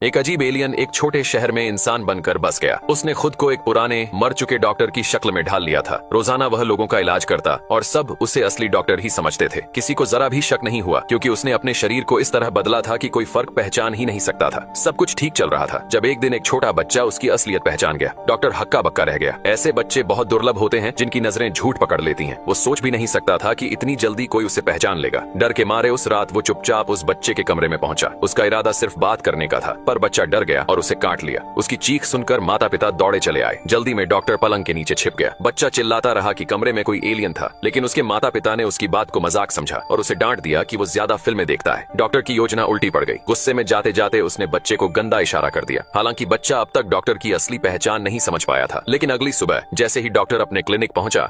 एक अजीब एलियन एक छोटे शहर में इंसान बनकर बस गया। उसने खुद को एक पुराने मर चुके डॉक्टर की शक्ल में ढाल लिया था। रोजाना वह लोगों का इलाज करता और सब उसे असली डॉक्टर ही समझते थे। किसी को जरा भी शक नहीं हुआ क्योंकि उसने अपने शरीर को इस तरह बदला था कि कोई फर्क पहचान ही नहीं सकता था। सब कुछ ठीक चल रहा था जब एक दिन एक छोटा बच्चा उसकी असलियत पहचान गया। डॉक्टर हक्का बक्का रह गया। ऐसे बच्चे बहुत दुर्लभ होते हैं जिनकी नजरें झूठ पकड़ लेती हैं। वो सोच भी नहीं सकता था कि इतनी जल्दी कोई उसे पहचान लेगा। डर के मारे उस रात वो चुपचाप उस बच्चे के कमरे में पहुंचा। उसका इरादा सिर्फ बात करने का था, पर बच्चा डर गया और उसे काट लिया। उसकी चीख सुनकर माता पिता दौड़े चले आए। जल्दी में डॉक्टर पलंग के नीचे छिप गया। बच्चा चिल्लाता रहा कि कमरे में कोई एलियन था, लेकिन उसके माता पिता ने उसकी बात को मजाक समझा और उसे डांट दिया कि वो ज्यादा फिल्में देखता है। डॉक्टर की योजना उल्टी पड़ गई। गुस्से में जाते जाते उसने बच्चे को गंदा इशारा कर दिया। हालांकि बच्चा अब तक डॉक्टर की असली पहचान नहीं समझ पाया था, लेकिन अगली सुबह जैसे ही डॉक्टर अपने क्लिनिक पहुंचा,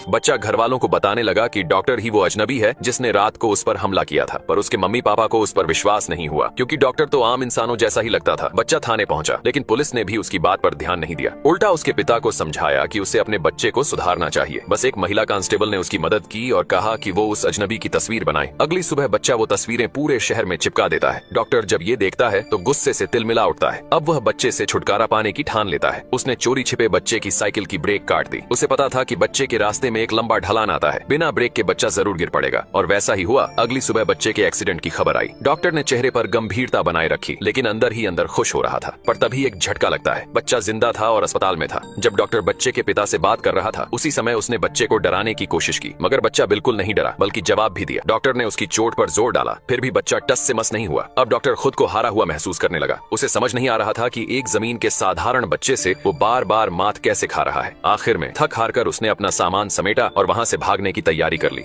बच्चा घर वालों को बताने लगा कि डॉक्टर ही वो अजनबी है जिसने रात को उस पर हमला किया था। पर उसके मम्मी पापा को उस पर विश्वास नहीं हुआ क्योंकि डॉक्टर तो आम इंसानों जैसा ही लगता था। बच्चा थाने पहुंचा, लेकिन पुलिस ने भी उसकी बात पर ध्यान नहीं दिया। उल्टा उसके पिता को समझाया कि उसे अपने बच्चे को सुधारना चाहिए। बस एक महिला कांस्टेबल ने उसकी मदद की और कहा कि वो उस अजनबी की तस्वीर बनाए। अगली सुबह बच्चा वो तस्वीरें पूरे शहर में चिपका देता है। डॉक्टर जब ये देखता है तो गुस्से से तिलमिला उठता है। अब वह बच्चे से छुटकारा पाने की ठान लेता है। उसने चोरी छिपे बच्चे की साइकिल की ब्रेक काट दी। उसे पता था कि बच्चे के रास्ते में एक लंबा ढलान आता है, बिना ब्रेक के बच्चा जरूर गिर पड़ेगा। और वैसा ही हुआ। अगली सुबह बच्चे के एक्सीडेंट की खबर आई। डॉक्टर ने चेहरे पर गंभीरता बनाए रखी, लेकिन अंदर ही अंदर खुश हो रहा था। पर तभी एक झटका लगता है। बच्चा जिंदा था और अस्पताल में था। जब डॉक्टर बच्चे के पिता से बात कर रहा था, उसी समय उसने बच्चे को डराने की कोशिश की, मगर बच्चा बिल्कुल नहीं डरा, बल्कि जवाब भी दिया। डॉक्टर ने उसकी चोट पर जोर डाला, फिर भी बच्चा टस से मस नहीं हुआ। अब डॉक्टर खुद को हारा हुआ महसूस करने लगा। उसे समझ नहीं आ रहा था कि एक जमीन के साधारण बच्चे से वो बार बार मात कैसे खा रहा है। आखिर में थक हार कर उसने अपना सामान समेटा और वहां से भागने की तैयारी कर ली।